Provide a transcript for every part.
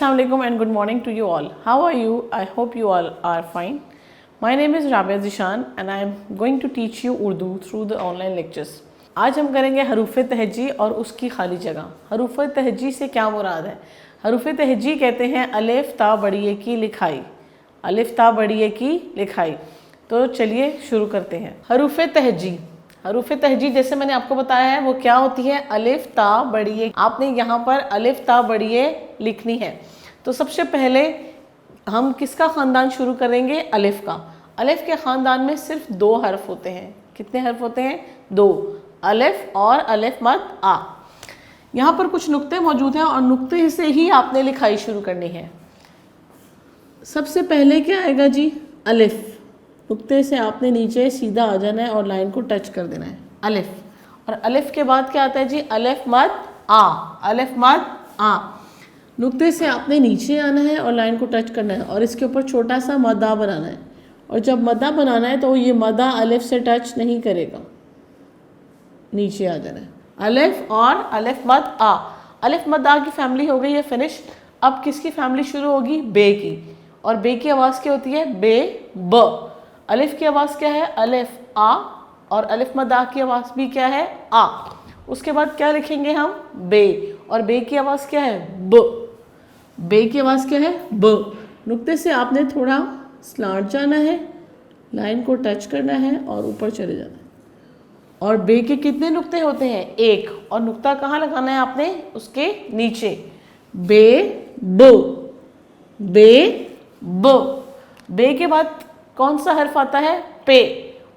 Assalamu alaikum and good morning to you all. How are you? I hope you all are fine. My name is Rabia Zishan and I am going to teach you Urdu through the online lectures. आज हम करेंगे हरूफ तहजी और उसकी खाली जगह। हरूफ तहजी से क्या मुराद है? हरूफ तहजी कहते हैं अलिफ ता बड़िए की लिखाई। अलिफ ता बड़िए की लिखाई। तो चलिए शुरू करते हैं। हरूफ तहजी, हरूफ तहजी जैसे मैंने आपको बताया है वो क्या होती है, अलिफ ता बड़िए। आपने यहाँ पर अलिफ ता बड़िए लिखनी है। तो सबसे पहले हम किसका ख़ानदान शुरू करेंगे? अलिफ का। अलिफ के ख़ानदान में सिर्फ दो हर्फ होते हैं। कितने हर्फ होते हैं? दो, अलिफ और अलिफ मद आ। यहाँ पर कुछ नुक्ते मौजूद हैं और नुक्ते से ही आपने लिखाई शुरू करनी है। सबसे पहले क्या आएगा जी? अलिफ। नुक्ते से आपने नीचे सीधा आ जाना है और लाइन को टच कर देना है, अलिफ। और अलिफ के बाद क्या आता है जी? अलिफ मद आ। अलिफ मद आ। नुक्ते से आपने नीचे आना है और लाइन को टच करना है और इसके ऊपर छोटा सा मदा बनाना है। और जब मदा बनाना है तो ये मदा अलिफ से टच नहीं करेगा, नीचे आ जाना है। अलिफ और अलिफ मद आ। अलिफ मद आ की फैमिली हो गई है फिनिश। अब किसकी फैमिली शुरू होगी? बे की। और बे की आवाज़ क्या होती है? बे ब। अलिफ की आवाज़ क्या है? अलिफ आ। और अलिफ मद आ की आवाज़ भी क्या है? आ। उसके बाद क्या लिखेंगे हम? बे। और बे की आवाज़ क्या है? ब। बे की आवाज़ क्या है? ब। नुक्ते से आपने थोड़ा स्लांट जाना है, लाइन को टच करना है और ऊपर चले जाना है। और बे के कितने नुक्ते होते हैं? एक। और नुक्ता कहाँ लगाना है आपने? उसके नीचे। बे ब। बे ब। बे के बाद कौन सा हर्फ आता है? पे।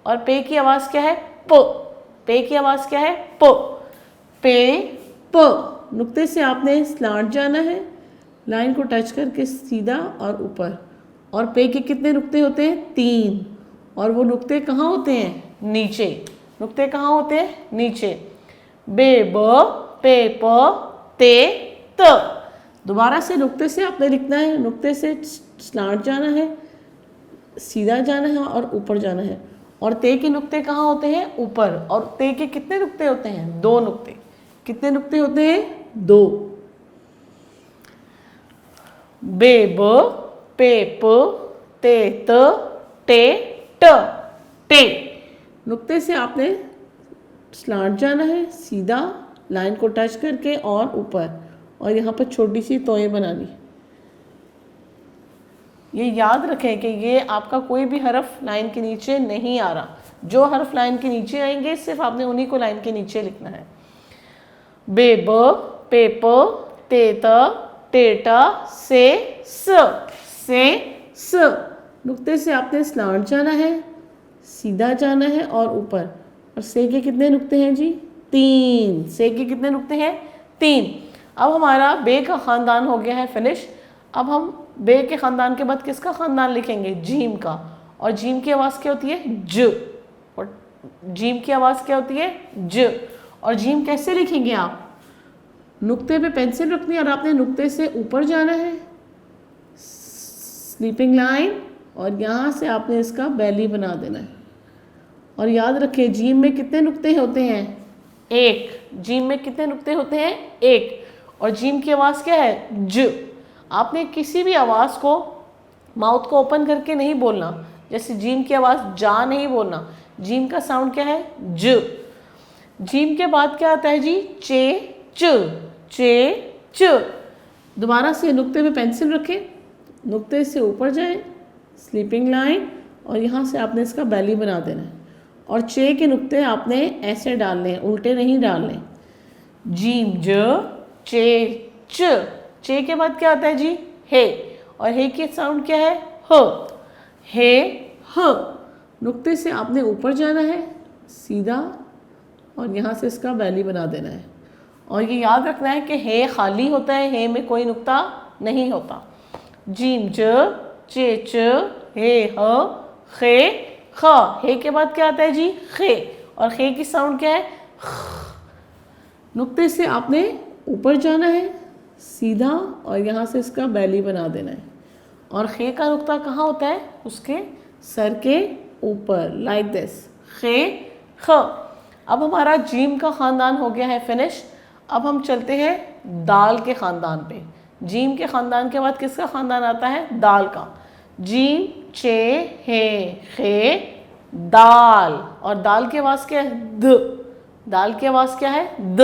और पे की आवाज़ क्या है? प। पे की आवाज़ क्या है? प। पे प। नुक्ते से आपने स्लांट जाना है, लाइन को टच करके सीधा और ऊपर। और पे के कितने नुक्ते होते हैं? तीन। और वो नुक्ते कहाँ होते हैं? नीचे। नुक्ते कहाँ होते हैं? नीचे। बे ब, पे प, ते त। दोबारा से नुक्ते से आपने लिखना है। नुक्ते से स्लांट जाना है, सीधा जाना है और ऊपर जाना है। और ते के नुक्ते कहाँ होते हैं? ऊपर। और ते के कितने नुक्ते होते हैं? दो नुक्ते। कितने नुक्ते होते हैं? दो। बे ब, पे प, ते त, टे ट। टे। नुक्ते से आपने स्लांट जाना है, सीधा लाइन को टच करके और ऊपर। और यहाँ पर छोटी सी तोय बनानी। ये याद रखें कि ये आपका कोई भी हर्फ लाइन के नीचे नहीं आ रहा। जो हर्फ लाइन के नीचे आएंगे सिर्फ आपने उन्हीं को लाइन के नीचे लिखना है। बे ब, पे प, ते त, टे ट, से स। नुक्ते से आपने स्लांट जाना है, सीधा जाना है और ऊपर। और से के कितने नुक्ते हैं जी? तीन। से के कितने नुक्ते हैं? तीन। अब हमारा बे का ख़ानदान हो गया है फिनिश। अब हम बे के ख़ानदान के बाद किसका ख़ानदान लिखेंगे? जीम का। और जीम की आवाज़ क्या होती है? ज। और जीम की आवाज़ क्या होती है? ज। और जीम कैसे लिखेंगे आप? नुक्ते पे पेंसिल रखनी है और आपने नुक्ते से ऊपर जाना है, स्लीपिंग लाइन। और यहाँ से आपने इसका बैली बना देना है। और याद रखें जीम में कितने नुक्ते होते हैं? एक। जीम में कितने नुक्ते होते हैं? एक। और जीम की आवाज़ क्या है? ज। आपने किसी भी आवाज़ को माउथ को ओपन करके नहीं बोलना। जैसे जीम की आवाज़ जा नहीं बोलना। जीम का साउंड क्या है? ज। जीम के बाद क्या आता है जी? चे च। चे च। दोबारा से नुक्ते पे पेंसिल रखें, नुक्ते से ऊपर जाएं, स्लीपिंग लाइन। और यहाँ से आपने इसका बैली बना देना है। और चे के नुक्ते आपने ऐसे डालने हैं, उल्टे नहीं डालने। जीम ज, चे च। चे के बाद क्या आता है जी? हे। और हे की साउंड क्या है? ह। हे ह। नुक्ते से आपने ऊपर जाना है, सीधा। और यहाँ से इसका बैली बना देना है। और ये याद रखना है कि हे खाली होता है, हे में कोई नुक्ता नहीं होता। जीम ज, चे च, हे ह, खे ख। हे के बाद क्या आता है जी? खे। और खे की साउंड क्या है? नुक्ते से आपने ऊपर जाना है, सीधा। और यहाँ से इसका बैली बना देना है। और खे का नुक्ता कहाँ होता है? उसके सर के ऊपर, लाइक दिस। खे ख। अब हमारा जीम का ख़ानदान हो गया है फिनिश। अब हम चलते हैं दाल के ख़ानदान पे। जीम के ख़ानदान के बाद किसका ख़ानदान आता है? दाल का। जीम चे हे खे दाल, और दाल के आवाज़ क्या है? द। दाल की आवाज़ क्या है? द।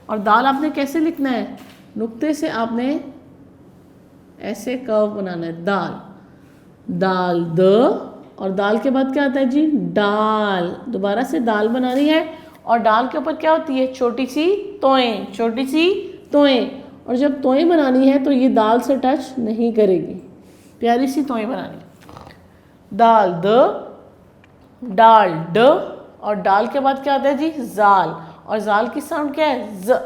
और दाल आपने कैसे लिखना है? नुक्ते से आपने ऐसे कर्व बनाना है, दाल। दाल द, और दाल के बाद क्या आता है जी? डाल। दोबारा से दाल बनानी है, और डाल के ऊपर क्या होती है? छोटी सी तोएं, छोटी सी तोएं। और जब तोएं बनानी है तो ये दाल से टच नहीं करेगी, प्यारी सी तोएं बनानी है। दाल द, डाल ड, और डाल के बाद क्या आता है जी? जाल, और जाल की साउंड क्या है? ज।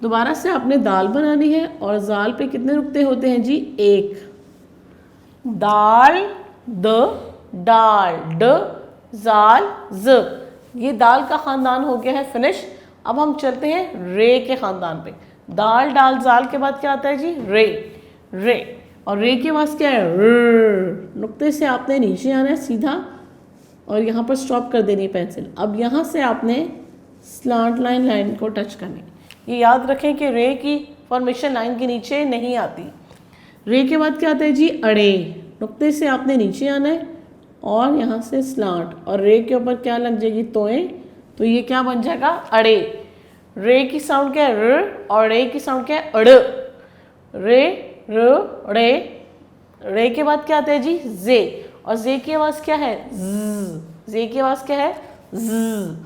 दोबारा से आपने दाल बनानी है, और जाल पे कितने नुक्ते होते हैं जी? एक। दाल द, डाल ड, जाल ज। ये दाल का ख़ानदान हो गया है फिनिश। अब हम चलते हैं रे के ख़ानदान पे। दाल डाल जाल के बाद क्या आता है जी? रे। रे, और रे के बाद क्या है? र। नुक्ते से आपने नीचे आना है सीधा, और यहाँ पर स्टॉप कर देनी है पेंसिल। अब यहाँ से आपने स्लांट लाइन को टच करनी। ये याद रखें कि रे की फॉर्मेशन लाइन के नीचे नहीं आती। रे के बाद क्या आता है जी? अड़े। नुक्ते से आपने नीचे आना है, और यहाँ से स्लांट, और रे के ऊपर क्या लग जाएगी? तोएं। तो ये क्या बन जाएगा? अड़े। रे की साउंड क्या है? र, और रे की साउंड क्या है? अड़। रे र रे। रे के बाद क्या आता है जी? जे, और जे की आवाज़ क्या है? ज। जे की आवाज़ क्या है? ज।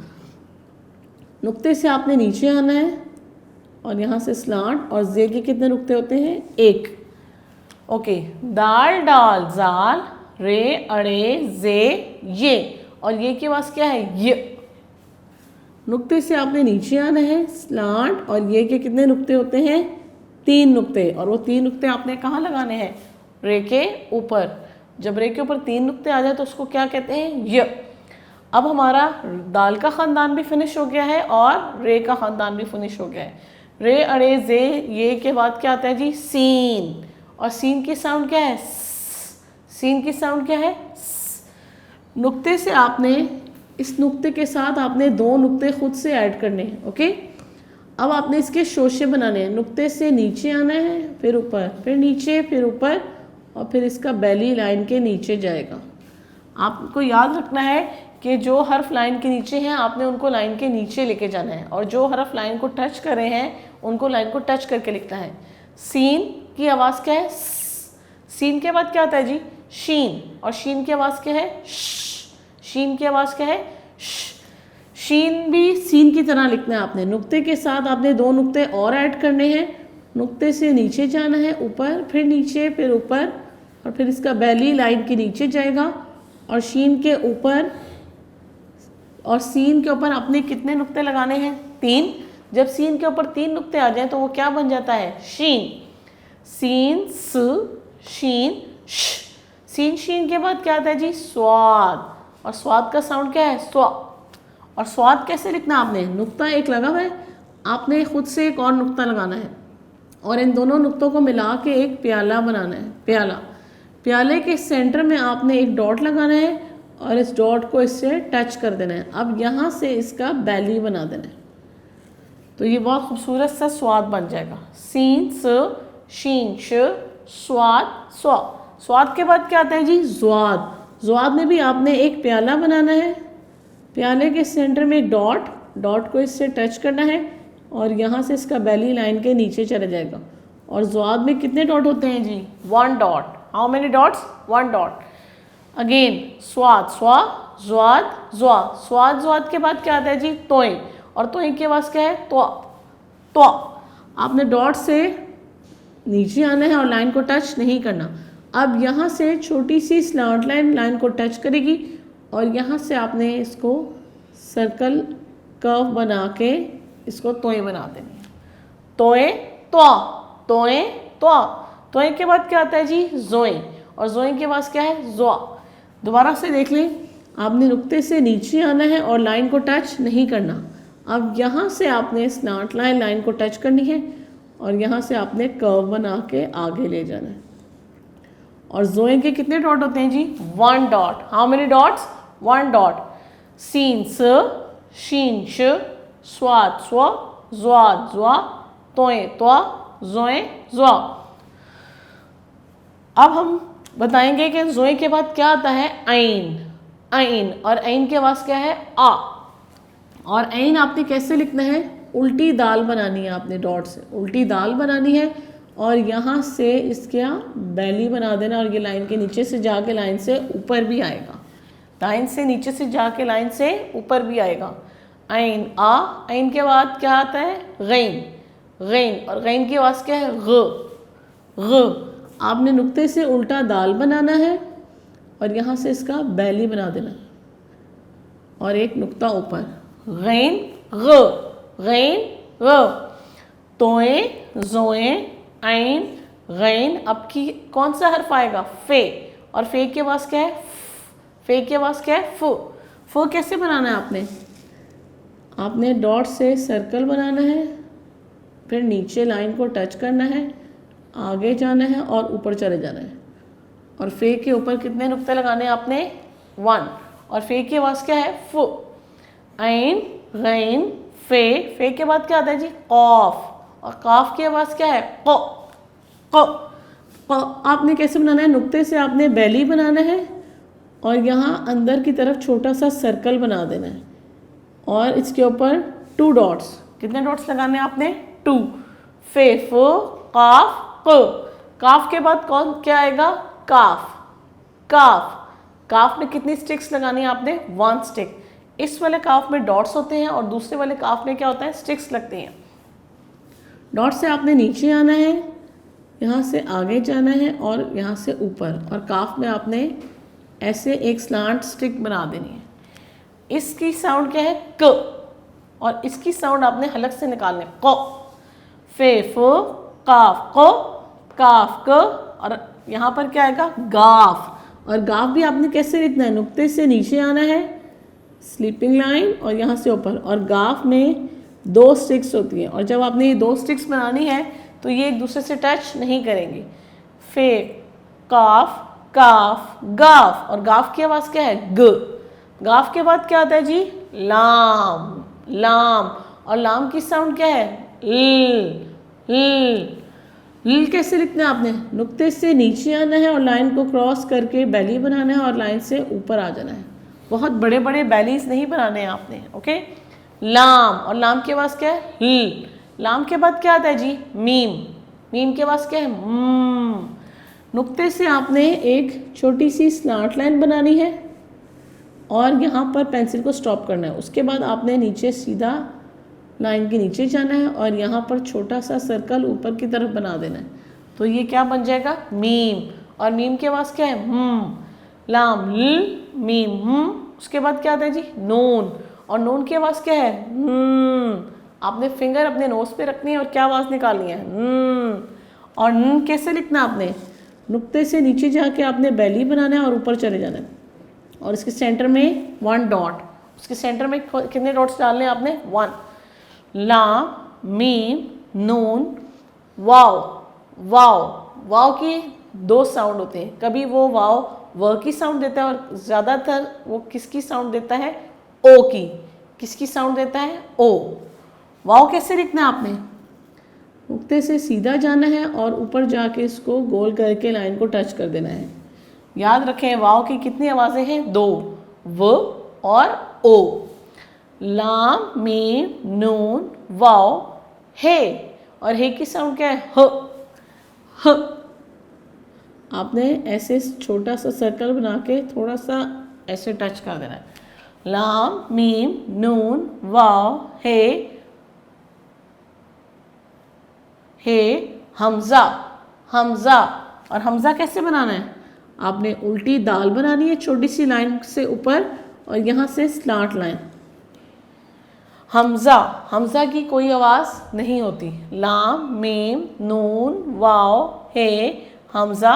नुक्ते से आपने नीचे आना है, और यहाँ से स्लांट, और जे के कितने नुक्ते होते हैं? एक। ओके, दाल डाल जाल रे अड़े जे ये, और ये की आवाज़ क्या है? ये। नुक्ते से आपने नीचे आना है, स्लांट, और ये के कितने नुक्ते होते हैं? 3 नुक्ते, और वो 3 नुक्ते आपने कहाँ लगाने हैं? रे के ऊपर। जब रे के ऊपर 3 नुक्ते आ जाए तो उसको क्या कहते हैं? य। अब हमारा दाल का ख़ानदान भी फिनिश हो गया है, और रे का ख़ानदान भी फिनिश हो गया है। रे अड़े जे ये के बाद क्या आता है जी? सीन, और सीन की साउंड क्या है? सीन की साउंड क्या है? नुक्ते से आपने, इस नुक्ते के साथ आपने 2 नुक्ते खुद से ऐड करने हैं। ओके, अब आपने इसके शोशे बनाने हैं। नुक्ते से नीचे आना है, फिर ऊपर, फिर नीचे, फिर ऊपर, और फिर इसका बेली लाइन के नीचे जाएगा। आपको याद रखना है कि जो हर्फ लाइन के नीचे हैं आपने उनको लाइन के नीचे लेके जाना है, और जो हर्फ लाइन को टच कर रहे हैं उनको लाइन को टच करके लिखना है। सीन की आवाज़ क्या है? सीन के बाद क्या आता है जी? शीन, और शीन की आवाज़ क्या है? शीन की आवाज़ क्या है? शीन भी सीन की तरह लिखना है आपने। नुक्ते के साथ आपने 2 नुक्ते और ऐड करने हैं। नुक्ते से नीचे जाना है, ऊपर, फिर नीचे, फिर ऊपर, और फिर इसका बेली लाइन के नीचे जाएगा, और शीन के ऊपर, और सीन के ऊपर आपने कितने नुक्ते लगाने हैं? 3। जब सीन के ऊपर 3 नुक्ते आ जाए तो वो क्या बन जाता है? शीन। सीन स, शीन श। सीन शीन के बाद क्या आता है जी? स्वाद, और स्वाद का साउंड क्या है? स्वा। और स्वाद कैसे लिखना आपने? नुक्ता एक लगा हुआ है, आपने खुद से एक और नुक्ता लगाना है, और इन दोनों नुक्तों को मिला के एक प्याला बनाना है। प्याला। प्याले के सेंटर में आपने एक डॉट लगाना है, और इस डॉट को इससे टच कर देना है। अब यहाँ से इसका बैली बना देना है, तो ये बहुत खूबसूरत सा स्वाद बन जाएगा। सीन स, शीन श, स्वाद स्वा। स्वाद के बाद क्या आता है जी? ज्वाद। ज्वाद में भी आपने एक प्याला बनाना है। प्याले के सेंटर में डॉट, डॉट को इससे टच करना है, और यहाँ से इसका बेली लाइन के नीचे चला जाएगा। और ज्वाद में कितने डॉट होते हैं जी? 1 dot. How many dots? 1 dot. Again स्वाद स्वा, ज्वाद ज्वा। स्वाद ज्वाद के बाद क्या आता है जी? तोएं, और तोएं की आवाज़ क्या है? त्वा। त्वा। आपने डॉट से नीचे आना है और लाइन को टच नहीं करना। अब यहाँ से छोटी सी स्लांट लाइन को टच करेगी, और यहाँ से आपने इसको सर्कल कर्व बना के इसको तोएं बना देनी है। तोएं त्वा, तोएं त्वा। तोएं के बाद क्या आता है जी? जोएं, और जोएं के बाद क्या है? ज्वा। दोबारा से देख लें, आपने नुक्ते से नीचे आना है और लाइन को टच नहीं करना। अब यहाँ से आपने स्लांट लाइन को टच करनी है, और यहाँ से आपने कर्व बना के आगे ले जाना है। और जोएं के कितने डॉट होते हैं जी? 1 dot. How many dots? 1 dot. सीन स, शीन श, स्वाद स्व, ज्वाद ज्वा, तोएं त्वा, जोए ज़्वा। अब हम बताएंगे कि जोए के बाद क्या आता है, ऐन। ऐन, और ऐन के बाद क्या है, आ। और ऐन आपने कैसे लिखना है, उल्टी दाल बनानी है आपने, डॉट से उल्टी दाल बनानी है और यहाँ से इसके बैली बना देना और ये लाइन के नीचे से जाके लाइन से ऊपर भी आएगा, लाइन से नीचे से जाके लाइन से ऊपर भी आएगा। ऐन आ, ऐन के बाद क्या आता है, गैन। गैन, और गैन के बाद क्या है, ग। आपने नुक्ते से उल्टा दाल बनाना है और यहाँ से इसका बैली बना देना और एक नुक्ता ऊपर, गैन ग, गैन ग। तोए जोए ऐन गैन। अब की कौन सा हर्फ आएगा, फे, और फे के बाद क्या है, फे के बाद क्या है, फु। फु कैसे बनाना है आपने डॉट से सर्कल बनाना है, फिर नीचे लाइन को टच करना है, आगे जाना है और ऊपर चले जाना है। और फे के ऊपर कितने नुक्ते लगाने हैं आपने, 1। और फे के बाद क्या है, फु। ऐन गैन फे। फे के बाद क्या आता है जी, कॉफ, और काफ के बाद क्या है, क। आपने कैसे बनाना है, नुक्ते से आपने बैली बनाना है और यहाँ अंदर की तरफ छोटा सा सर्कल बना देना है और इसके ऊपर 2 डॉट्स। कितने डॉट्स लगाने हैं आपने, 2। फे फो काफ क। काफ के बाद कौन क्या आएगा, काफ। काफ, काफ में कितनी स्टिक्स लगानी है आपने, 1 स्टिक। इस वाले काफ में डॉट्स होते हैं और दूसरे वाले काफ में क्या होता है, स्टिक्स लगती हैं। डॉट से आपने नीचे आना है, यहाँ से आगे जाना है और यहाँ से ऊपर, और काफ में आपने ऐसे एक स्लांट स्टिक बना देनी है। इसकी साउंड क्या है, क, और इसकी साउंड आपने हलक से निकालने, क। फे फो काफ को, काफ क। और यहाँ पर क्या आएगा, गाफ। और गाफ भी आपने कैसे लिखना है, नुक्ते से नीचे आना है, स्लीपिंग लाइन, और यहाँ से ऊपर। और गाफ में 2 स्टिक्स होती हैं और जब आपने ये 2 स्टिक्स बनानी है तो ये एक दूसरे से टच नहीं करेंगे। फे काफ काफ गाफ, और गाफ की आवाज़ क्या है, ग। गाफ के बाद क्या आता है जी, लाम। लाम, और लाम की साउंड क्या है, ल। ल कैसे लिखना है आपने, नुक्ते से नीचे आना है और लाइन को क्रॉस करके बैली बनाना है और लाइन से ऊपर आ जाना है। बहुत बड़े बड़े बैलीज नहीं बनाने हैं आपने, ओके। लाम, और लाम के बाद क्या है, ल। लाम के बाद क्या आता है जी, मीम। मीम के बाद क्या है, नुक्ते से आपने एक छोटी सी स्लांट लाइन बनानी है और यहाँ पर पेंसिल को स्टॉप करना है। उसके बाद आपने नीचे सीधा लाइन के नीचे जाना है और यहाँ पर छोटा सा सर्कल ऊपर की तरफ बना देना है। तो ये क्या बन जाएगा, मीम। और मीम के बाद क्या है, लाम ल मीम उसके बाद क्या आता है जी, नून। और नून की आवाज़ क्या है, आपने फिंगर अपने नोज पे रखनी है और क्या आवाज़ निकालनी है, और न कैसे लिखना आपने, नुक्ते से नीचे जाके आपने बैली बनाना है और ऊपर चले जाना है और इसके सेंटर में 1 डॉट। उसके सेंटर में कितने डॉट्स डालने हैं आपने, 1। ला मीम नून वाव। वाव, वाव की 2 साउंड होते हैं, कभी वो वाव व की साउंड देता है और ज़्यादातर वो किसकी साउंड देता है, ओ की। किसकी साउंड देता है, ओ। वाव कैसे लिखना है आपने, नुक्ते से सीधा जाना है और ऊपर जाके इसको गोल करके लाइन को टच कर देना है। याद रखें वाव की कितनी आवाज़ें हैं, 2, व और ओ। लाम मीम नून वाव हे, और हे की साउंड क्या है, ह। आपने ऐसे छोटा सा सर्कल बना के थोड़ा सा ऐसे टच कर देना है। लाम मीम नून वाव हे, हे हमजा। हमजा, और हमजा कैसे बनाना है, आपने उल्टी दाल बनानी है छोटी सी लाइन से ऊपर और यहाँ से स्लांट लाइन। हमजा, हमजा की कोई आवाज़ नहीं होती। लाम मीम नून वाव हे हमजा।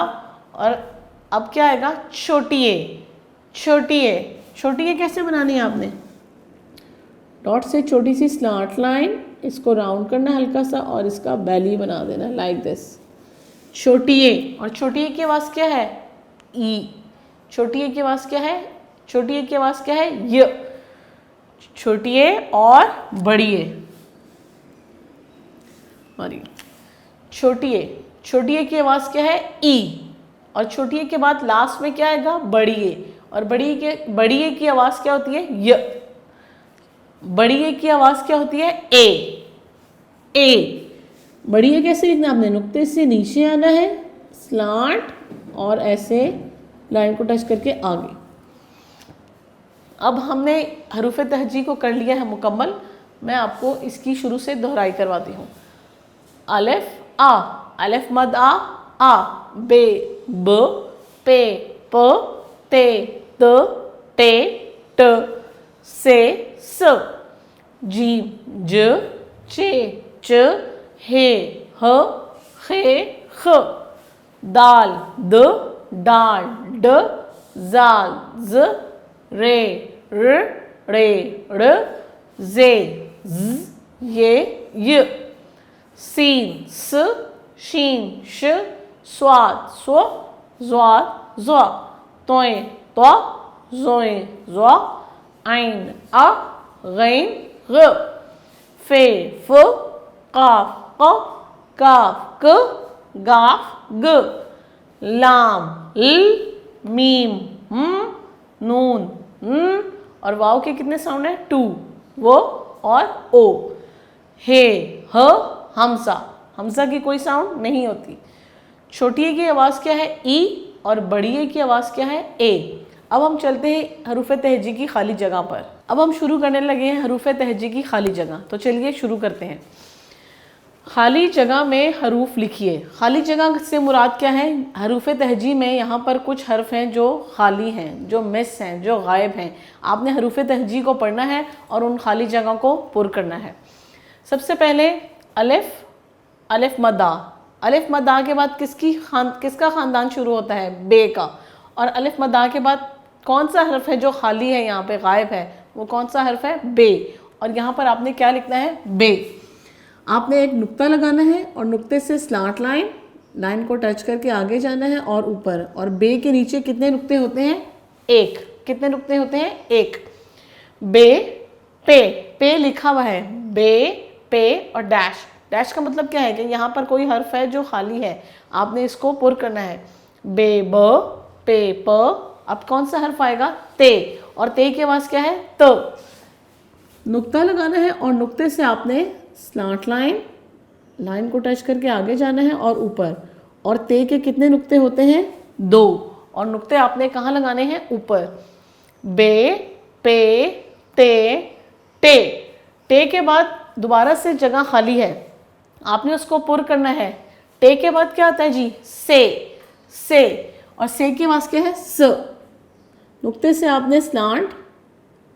और अब क्या आएगा, छोटी ए। छोटी ए, छोटी ए कैसे बनानी है आपने, डॉट से छोटी सी स्लांट लाइन, इसको राउंड करना हल्का सा और इसका बैली बना देना लाइक दिस, छोटी ए। और छोटी ए की आवाज़ क्या है, ई। छोटी ए की आवाज़ क्या है, छोटी ए की आवाज़ क्या है, य। छोटी ए और बड़ी ए, सॉरी, छोटी ए की आवाज़ क्या है? ई। और छोटी ए के बाद लास्ट में क्या आएगा? बड़ी ए। और बड़ी ए की आवाज़ क्या होती है? य। बड़ी ए की आवाज़ क्या होती है? ए। बड़ी ए कैसे लिखना आपने? नुक्ते से नीचे आना है, स्लांट, और ऐसे लाइन को टच करके आगे। अब हमने हरूफ तहजी को कर लिया है मुकम्मल। मैं आपको इसकी शुरू से दोहराई करवाती हूँ। अलिफ आ, अलिफ मद आ, बे ब, पे प, ते त, टे ट, से स, जीम ज, चे च, हे ह, खे ख, दाल द, डाल ड, जाल ज, रे र, रे ड़, जे ज, ये य, सीन स, शीन श, स्वाद स्व, ज़्वाद ज़्वा, तोए त्वा, ज़ोए ज़्वा, आइन आ, गैन ग, फे फ, काफ क, काफ क, गाफ ग, लाम ल, मीम नून और वाव के कितने साउंड है? 2, वो और ओ। हे ह, हमसा की कोई साउंड नहीं होती। छोटी ए की आवाज़ क्या है? ई। और बड़ी ए की आवाज़ क्या है? ए। अब हम चलते हैं हरूफ तहजी की खाली जगह पर। अब हम शुरू करने लगे हैं हरूफ तहजी की खाली जगह। तो चलिए शुरू करते हैं। खाली जगह में हरूफ लिखिए। खाली जगह से मुराद क्या है? हरूफ तहजी में यहाँ पर कुछ हर्फ हैं जो खाली हैं, जो मिस हैं, जो गायब हैं। आपने हरूफ तहजी को पढ़ना है और उन खाली जगह को पुर करना है। सबसे पहले अलिफ, अलिफ मदा। अलिफ मदा के बाद किसका ख़ानदान शुरू होता है? बे का। और अलिफ मदा के बाद कौन सा हर्फ है जो खाली है, यहाँ पे गायब है? वो कौन सा हर्फ है? बे। और यहाँ पर आपने क्या लिखना है? बे। आपने एक नुक्ता लगाना है और नुक्ते से स्लांट लाइन को टच करके आगे जाना है और ऊपर। और बे के नीचे कितने नुक्ते होते हैं? एक। कितने नुक्ते होते हैं? एक। बे पे लिखा हुआ है, बे पे और डैश। डैश का मतलब क्या है कि यहाँ पर कोई हर्फ है जो खाली है, आपने इसको पुर करना है। बे ब, पे प। अब कौन सा हर्फ आएगा? ते। और ते की आवाज़ क्या है? त। नुक्ता लगाना है और नुक्ते से आपने स्लांट लाइन को टच करके आगे जाना है और ऊपर। और ते के कितने नुक्ते होते हैं? 2। और नुक्ते आपने कहाँ लगाने हैं? ऊपर। बे पे ते टे। टे के बाद दोबारा से जगह खाली है, आपने उसको पुर करना है। टे के बाद क्या आता है जी? से। और से की आवाज़ क्या है? स। नुक्ते से आपने स्लांट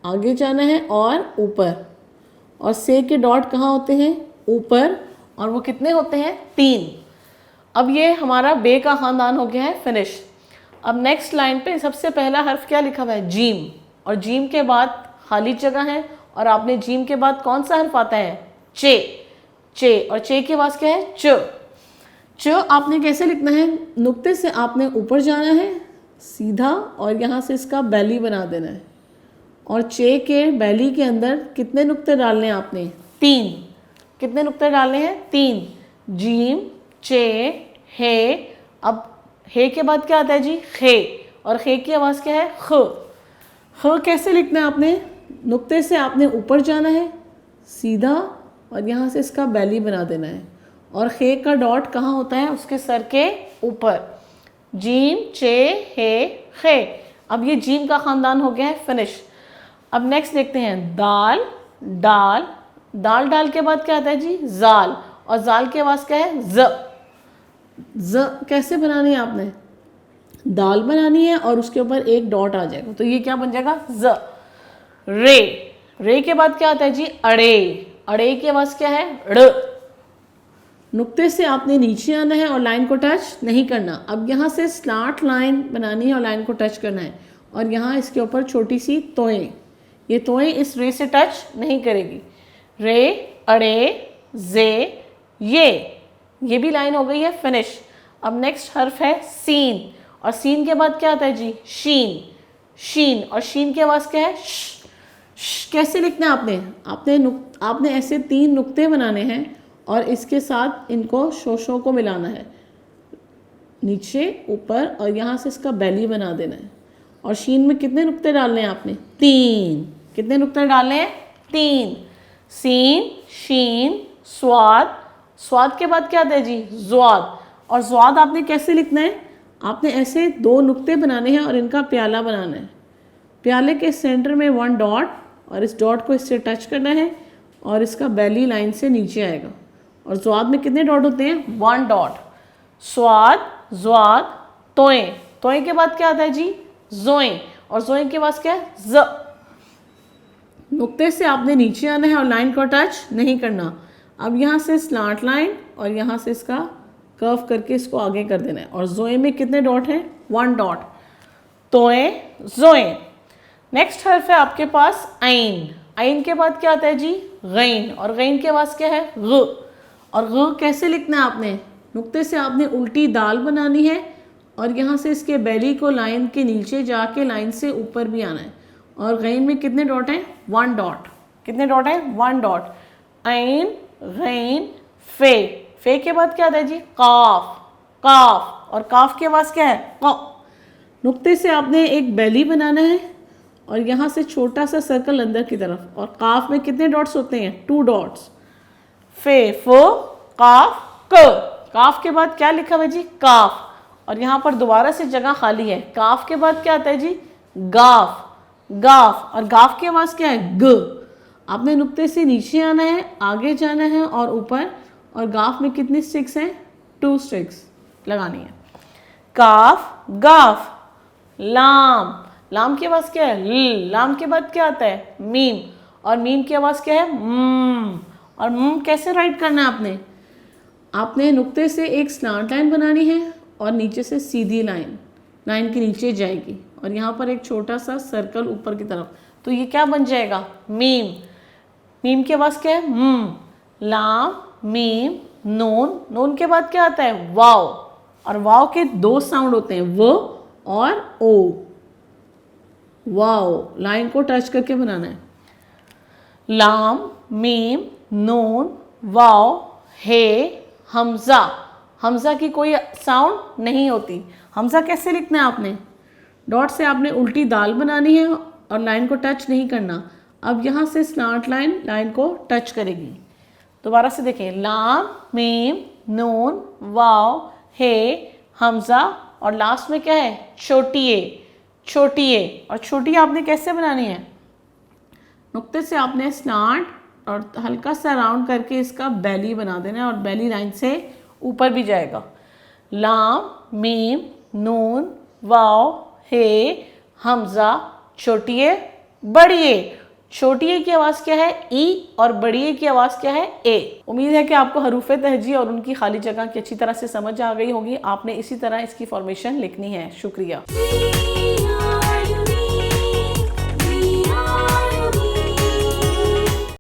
आगे जाना है और ऊपर। और से के डॉट कहाँ होते हैं? ऊपर। और वो कितने होते हैं? 3। अब ये हमारा बे का ख़ानदान हो गया है फिनिश। अब नेक्स्ट लाइन पे सबसे पहला हर्फ क्या लिखा हुआ है? जीम। और जीम के बाद खाली जगह है और आपने जीम के बाद कौन सा हर्फ आता है? चे। और चे की आवाज़ क्या है? च। आपने कैसे लिखना है? नुक्ते से आपने ऊपर जाना है सीधा और यहाँ से इसका बैली बना देना है। और चे के बैली के अंदर कितने नुक्ते डालने हैं आपने? 3। कितने नुक्ते डालने हैं? 3। जीम, चे, हे। अब हे के बाद क्या आता है जी? खे। और खे की आवाज़ क्या है? ख। कैसे लिखना है आपने? नुक्ते से आपने ऊपर जाना है सीधा और यहाँ से इसका बैली बना देना है। और खे का डॉट कहाँ होता है? उसके सर के ऊपर। जीम, चे, हे, खे। अब ये जीम का ख़ानदान हो गया है फिनिश। अब नेक्स्ट देखते हैं डाल के बाद क्या आता है जी? जाल। और जाल की आवाज़ क्या है? ज। कैसे बनानी है आपने? दाल बनानी है और उसके ऊपर एक डॉट आ जाएगा, तो ये क्या बन जाएगा? ज। रे के बाद क्या आता है जी? अड़े की आवाज़ क्या है? ड़। नुक्ते से आपने नीचे आना है और लाइन को टच नहीं करना। अब यहाँ से स्लांट लाइन बनानी है और लाइन को टच करना है। और यहाँ इसके ऊपर छोटी सी तोएं, ये तोएं इस रे से टच नहीं करेगी। रे, अड़े, जे, ये भी लाइन हो गई है फिनिश। अब नेक्स्ट हर्फ है सीन। और सीन के बाद क्या आता है जी? शीन। और शीन की आवाज़ क्या है? कैसे लिखना है आपने? आपने ऐसे 3 नुक्ते बनाने हैं और इसके साथ इनको शोशों को मिलाना है, नीचे ऊपर, और यहाँ से इसका बेली बना देना है। और शीन में कितने नुक्ते डालने हैं आपने? 3। कितने नुक्ते डालने हैं? 3। सीन, शीन, स्वाद, स्वाद के बाद क्या आता है जी? ज़्वाद। और ज़्वाद आपने कैसे लिखना है? आपने ऐसे 2 नुक्ते बनाने हैं और इनका प्याला बनाना है। प्याले के सेंटर में 1 डॉट, और इस डॉट को इससे टच करना है और इसका बेली लाइन से नीचे आएगा। और ज़्वाद में कितने डॉट होते हैं? 1 डॉट। स्वाद, ज़्वाद, तोए, तोए के बाद क्या आता है जी? ज़ोए। और ज़ोए के बाद क्या है? ज़। नुक्ते से आपने नीचे आना है और लाइन को टच नहीं करना। अब यहाँ से स्लांट लाइन और यहाँ से इसका कर्व करके इसको आगे कर देना है। और ज़ोए में कितने डॉट हैं? 1 डॉट। तोए, ज़ोए। नेक्स्ट हर्फ है आपके पास आइन। आइन के बाद क्या आता है जी? गैन। और गैन के बाद क्या है? ग। और ग कैसे लिखना है आपने? नुक्ते से आपने उल्टी दाल बनानी है और यहाँ से इसके बेली को लाइन के नीचे जाके लाइन से ऊपर भी आना है। और गैन में कितने डॉट हैं? 1 डॉट। कितने डॉट हैं? 1 डॉट। आइन, गैन, फे। फे के बाद क्या आता है जी? काफ। काफ। और काफ के बाद क्या है? क। नुक्ते से आपने एक बेली बनाना है और यहाँ से छोटा सा सर्कल अंदर की तरफ। और काफ में कितने डॉट्स होते हैं? 2 डॉट्स। फे, फो, काफ, क। काफ के बाद क्या लिखा हुआ है जी? काफ। और यहाँ पर दोबारा से जगह खाली है। काफ के बाद क्या आता है जी? गाफ। गाफ। और गाफ के बाद क्या है? ग। आपने नुक्ते से नीचे आना है, आगे जाना है और ऊपर। और गाफ में कितनी स्टिक्स हैं? 2 स्टिक्स लगानी है। काफ, गाफ। लाम। लाम के बाद क्या है? ल। लाम के बाद क्या आता है? मीम। और मीम की आवाज क्या है? और कैसे राइट करना है आपने? आपने नुक्ते से एक स्लांट लाइन बनानी है और नीचे से सीधी लाइन, लाइन के नीचे जाएगी और यहाँ पर एक छोटा सा सर्कल ऊपर की तरफ। तो ये क्या बन जाएगा? मीम। मीम के बाद क्या है? लाम, मीम, नून। नून के बाद क्या आता है? वाव। और वाव के 2 साउंड होते हैं, व और ओ। वाव। लाइन को टच करके बनाना है। लाम, मीम, नून, वाव, हे, हमजा। हमजा की कोई साउंड नहीं होती। हमजा कैसे लिखना है आपने? डॉट से आपने उल्टी दाल बनानी है और लाइन को टच नहीं करना। अब यहाँ से स्लांट लाइन लाइन को टच करेगी। दोबारा से देखें, लाम, मीम, नून, वाव, हे, हमजा, और लास्ट में क्या है? छोटी ए। छोटी ए। और छोटी ए आपने कैसे बनानी है? नुक्ते से आपने स्लांट और हल्का सा राउंड करके इसका बेली बना देना है और बेली लाइन से ऊपर भी जाएगा। लाम, मीम, नून, वाव, हे, हमजा, छोटी ए, बड़ी ए। छोटी ए की आवाज़ क्या है? ई। और बड़ी ए की आवाज़ क्या है? ए। उम्मीद है कि आपको हरूफे तहजी और उनकी खाली जगह की अच्छी तरह से समझ आ गई होगी। आपने इसी तरह इसकी फॉर्मेशन लिखनी है। शुक्रिया।